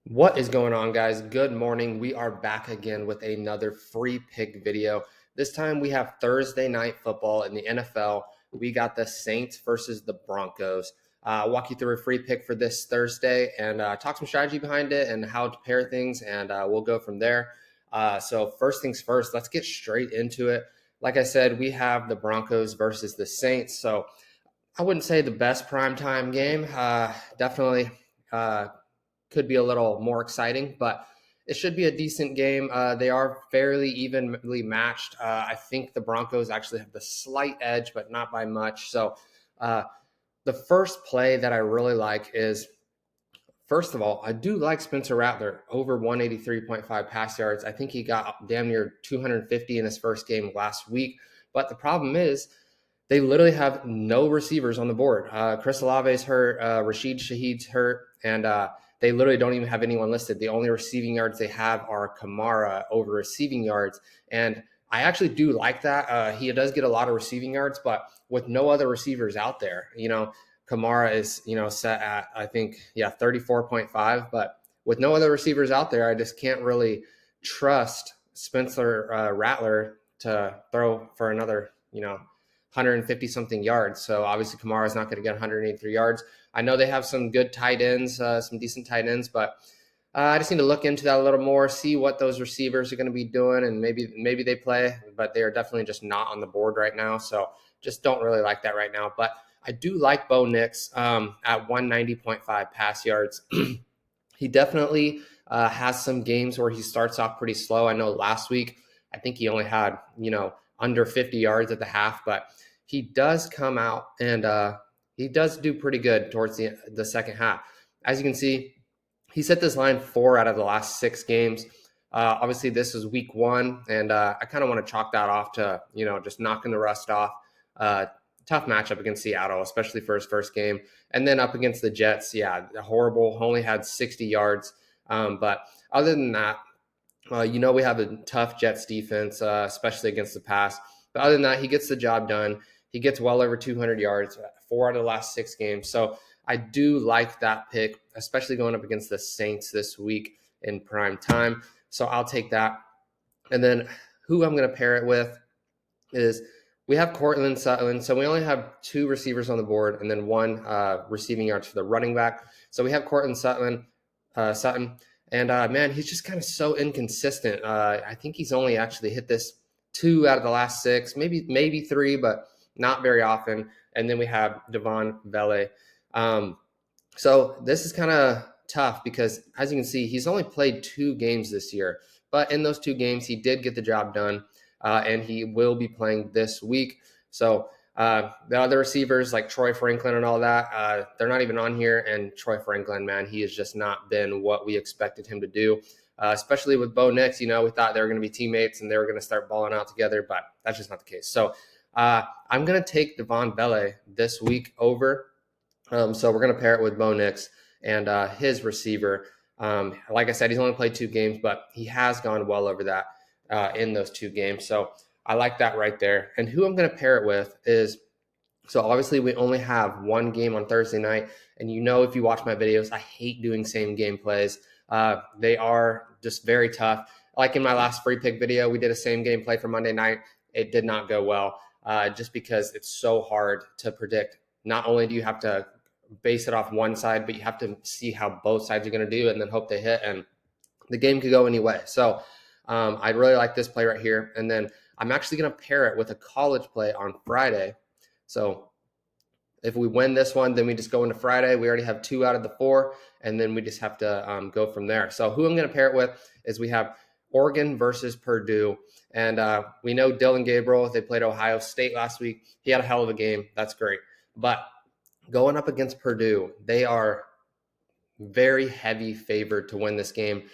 What is going on, guys? Good morning. We are back again with another free pick video. This time we have Thursday night football in the NFL. We got the Saints versus the Broncos. I'll walk you through a free pick for this Thursday and talk some strategy behind it and how to pair things, and we'll go from there. So first things first, let's get straight into it. Like I said, we have the Broncos versus the Saints. So I wouldn't say the best primetime game. Definitely could be a little more exciting, but it should be a decent game. They are fairly evenly matched. I think the Broncos actually have the slight edge, but not by much. So uh, the first play that I really like is, first of all, I do like Spencer Rattler over 183.5 pass yards. I think he got damn near 250 in his first game last week. But the problem is, they literally have no receivers on the board. Chris Olave's hurt, Rashid Shaheed's hurt, and they literally don't even have anyone listed. The only receiving yards they have are Kamara over receiving yards. And I actually do like that. He does get a lot of receiving yards, but with no other receivers out there, Kamara is, set at, I think, 34.5. But with no other receivers out there, I just can't really trust Spencer Rattler to throw for another, 150 something yards. So obviously Kamara's not going to get 183 yards. I know they have some good tight ends, some decent tight ends, but I just need to look into that a little more, see what those receivers are going to be doing, and maybe they play, but they are definitely just not on the board right now. So just don't really like that right now. But I do like Bo Nix at 190.5 pass yards. He definitely has some games where he starts off pretty slow. I know last week, I think he only had, under 50 yards at the half, but he does come out and he does do pretty good towards the second half. As you can see, he set this line 4 out of the last 6 games. Obviously, this is week 1, and I kind of want to chalk that off to, just knocking the rust off. Tough matchup against Seattle, especially for his first game. And then up against the Jets, horrible. Only had 60 yards. But other than that, we have a tough Jets defense, especially against the pass. But other than that, he gets the job done. He gets well over 200 yards, 4 out of the last 6 games. So I do like that pick, especially going up against the Saints this week in prime time. So I'll take that. And then who I'm going to pair it with is we have Cortland Sutton. So we only have 2 receivers on the board and then 1 receiving yards for the running back. So we have Cortland Sutton. And man, he's just kind of so inconsistent. I think he's only actually hit this 2 out of the last 6, maybe 3, but not very often. And then we have Devon Vele. So this is kind of tough because, as you can see, he's only played 2 games this year. But in those 2 games, he did get the job done, and he will be playing this week. So the other receivers like Troy Franklin and all that, they're not even on here. And Troy Franklin, man, he has just not been what we expected him to do, especially with Bo Nix. We thought they were going to be teammates and they were going to start balling out together, but that's just not the case. So I'm going to take Devon Vele this week over. So we're going to pair it with Bo Nix and his receiver. Like I said, he's only played 2 games, but he has gone well over that in those 2 games. So I like that right there. And who I'm going to pair it with is, so obviously we only have 1 game on Thursday night. And if you watch my videos, I hate doing same game plays. They are just very tough. Like in my last free pick video, we did a same game play for Monday night. It did not go well just because it's so hard to predict. Not only do you have to base it off one side, but you have to see how both sides are going to do and then hope they hit. And the game could go any way. So I really like this play right here. And then I'm actually going to pair it with a college play on Friday. So if we win this one, then we just go into Friday. We already have 2 out of the 4, and then we just have to go from there. So who I'm going to pair it with is we have Oregon versus Purdue. And we know Dylan Gabriel, they played Ohio State last week. He had a hell of a game. That's great. But going up against Purdue, they are very heavy favored to win this game.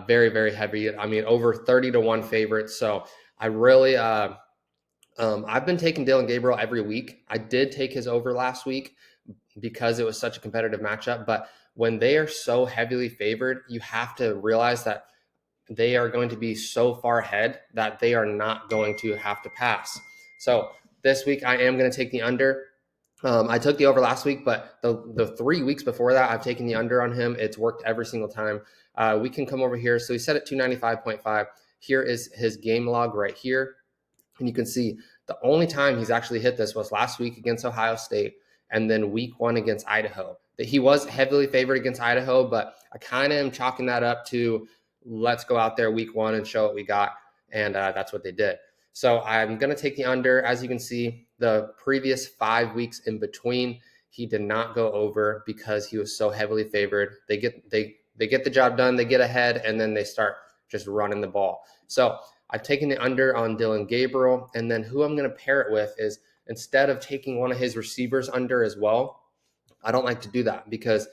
Very, very heavy. I mean, over 30-1 favorite. So I really, I've been taking Dylan Gabriel every week. I did take his over last week because it was such a competitive matchup. But when they are so heavily favored, you have to realize that they are going to be so far ahead that they are not going to have to pass. So this week I am going to take the under. I took the over last week, but the 3 weeks before that, I've taken the under on him. It's worked every single time. We can come over here. So he set at 295.5. Here is his game log right here. And you can see the only time he's actually hit this was last week against Ohio State and then week 1 against Idaho. That he was heavily favored against Idaho, but I kind of am chalking that up to let's go out there week 1 and show what we got. And that's what they did. So I'm going to take the under. As you can see, the previous 5 weeks in between, he did not go over because he was so heavily favored. They get the job done, they get ahead, and then they start just running the ball. So I've taken the under on Dylan Gabriel, and then who I'm going to pair it with is, instead of taking one of his receivers under as well, I don't like to do that because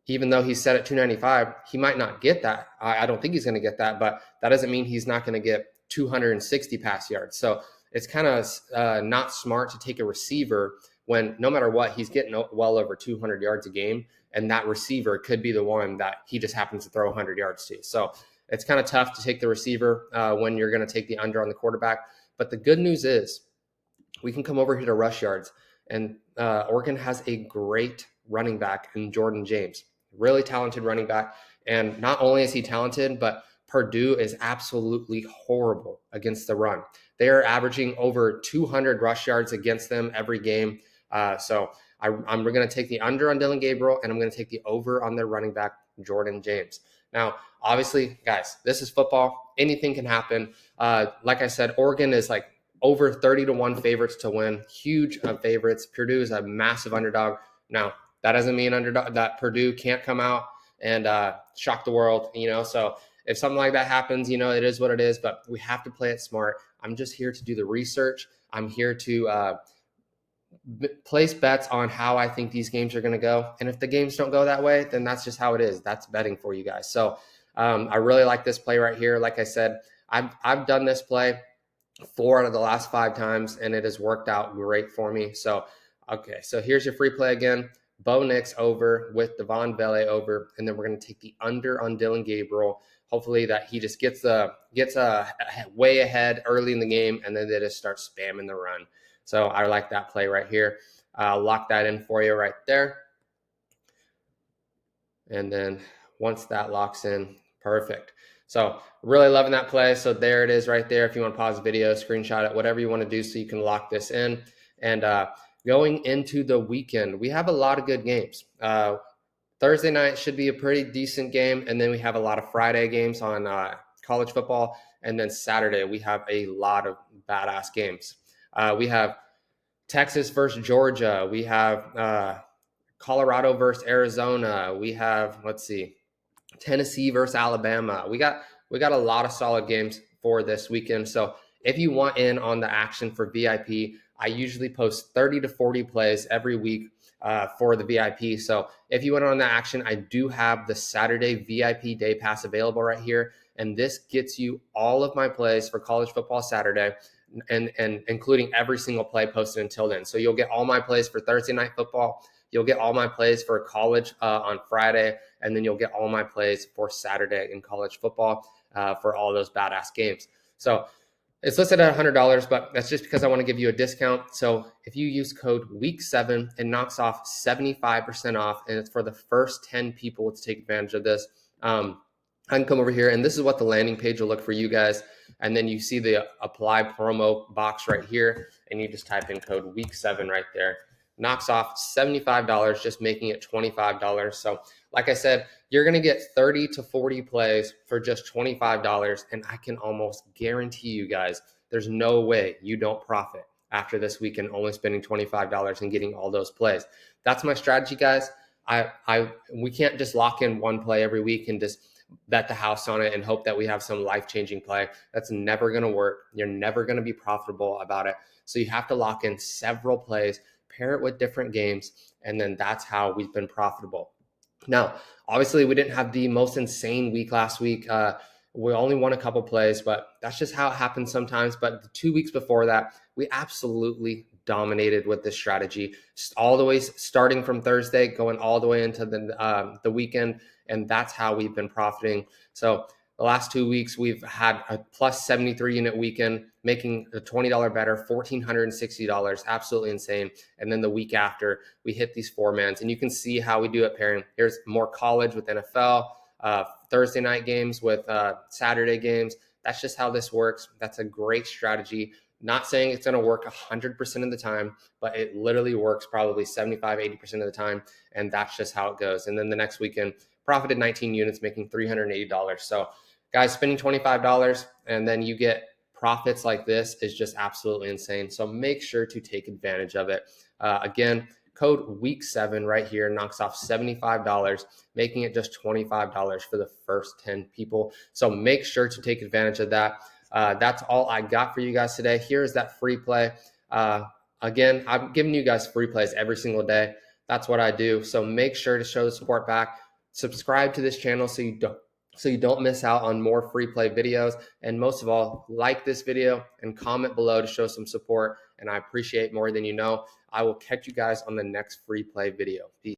even though he's set at 295, he might not get that. I don't think he's going to get that, but that doesn't mean he's not going to get 260 pass yards. So it's kind of not smart to take a receiver when no matter what, he's getting well over 200 yards a game, and that receiver could be the one that he just happens to throw 100 yards to. So it's kind of tough to take the receiver when you're going to take the under on the quarterback. But the good news is we can come over here to rush yards, and Oregon has a great running back in Jordan James, really talented running back. And not only is he talented, but Purdue is absolutely horrible against the run. They are averaging over 200 rush yards against them every game. So I'm going to take the under on Dylan Gabriel, and I'm going to take the over on their running back, Jordan James. Now, obviously, guys, this is football. Anything can happen. Like I said, Oregon is like over 30-1 favorites to win. Huge favorites. Purdue is a massive underdog. Now, that doesn't mean that Purdue can't come out and shock the world, So if something like that happens, it is what it is, but we have to play it smart. I'm just here to do the research. I'm here to place bets on how I think these games are going to go. And if the games don't go that way, then that's just how it is. That's betting for you guys. So I really like this play right here. Like I said, I've done this play 4 out of the last 5 times, and it has worked out great for me. So, okay, so here's your free play again. Bo Nix over with Devon Vele over, and then we're going to take the under on Dylan Gabriel. Hopefully that he just gets way ahead early in the game, and then they just start spamming the run. So I like that play right here. I'll lock that in for you right there. And then once that locks in, perfect. So really loving that play. So there it is right there. If you want to pause the video, screenshot it, whatever you want to do so you can lock this in. And going into the weekend, we have a lot of good games. Thursday night should be a pretty decent game. And then we have a lot of Friday games on college football. And then Saturday, we have a lot of badass games. We have Texas versus Georgia. We have Colorado versus Arizona. We have, Tennessee versus Alabama. We got a lot of solid games for this weekend. So if you want in on the action for VIP, I usually post 30 to 40 plays every week for the VIP. So if you want on the action, I do have the Saturday VIP Day Pass available right here. And this gets you all of my plays for college football Saturday, and including every single play posted until then. So you'll get all my plays for Thursday night football. You'll get all my plays for college on Friday, and then you'll get all my plays for Saturday in college football for all those badass games. So it's listed at $100, but that's just because I want to give you a discount. So if you use code WEEK7, it knocks off 75% off, and it's for the first 10 people to take advantage of this. I can come over here, and this is what the landing page will look for you guys. And then you see the apply promo box right here, and you just type in code WEEK7 right there. Knocks off $75, just making it $25. So like I said, you're going to get 30 to 40 plays for just $25. And I can almost guarantee you guys, there's no way you don't profit after this weekend, only spending $25 and getting all those plays. That's my strategy, guys. We can't just lock in one play every week and just bet the house on it and hope that we have some life-changing play. That's never going to work. You're never going to be profitable about it. So you have to lock in several plays, pair it with different games, and then that's how we've been profitable. Now, obviously, we didn't have the most insane week last week. We only won a couple plays, but that's just how it happens sometimes. But the 2 weeks before that, we absolutely dominated with this strategy, all the way starting from Thursday, going all the way into the weekend, and that's how we've been profiting. So The last 2 weeks, we've had a plus 73 unit weekend, making a $20 better, $1,460, absolutely insane. And then the week after, we hit these 4-mans, and you can see how we do it pairing. Here's more college with NFL, Thursday night games with Saturday games. That's just how this works. That's a great strategy. Not saying it's going to work 100% of the time, but it literally works probably 75, 80% of the time. And that's just how it goes. And then the next weekend, profited 19 units, making $380. So guys, spending $25 and then you get profits like this is just absolutely insane. So make sure to take advantage of it. Again, code week7 right here knocks off $75, making it just $25 for the first 10 people. So make sure to take advantage of that. That's all I got for you guys today. Here's that free play. Again, I'm giving you guys free plays every single day. That's what I do. So make sure to show the support back. Subscribe to this channel so you don't miss out on more free play videos. And most of all, like this video and comment below to show some support. And I appreciate more than you know. I will catch you guys on the next free play video. Peace.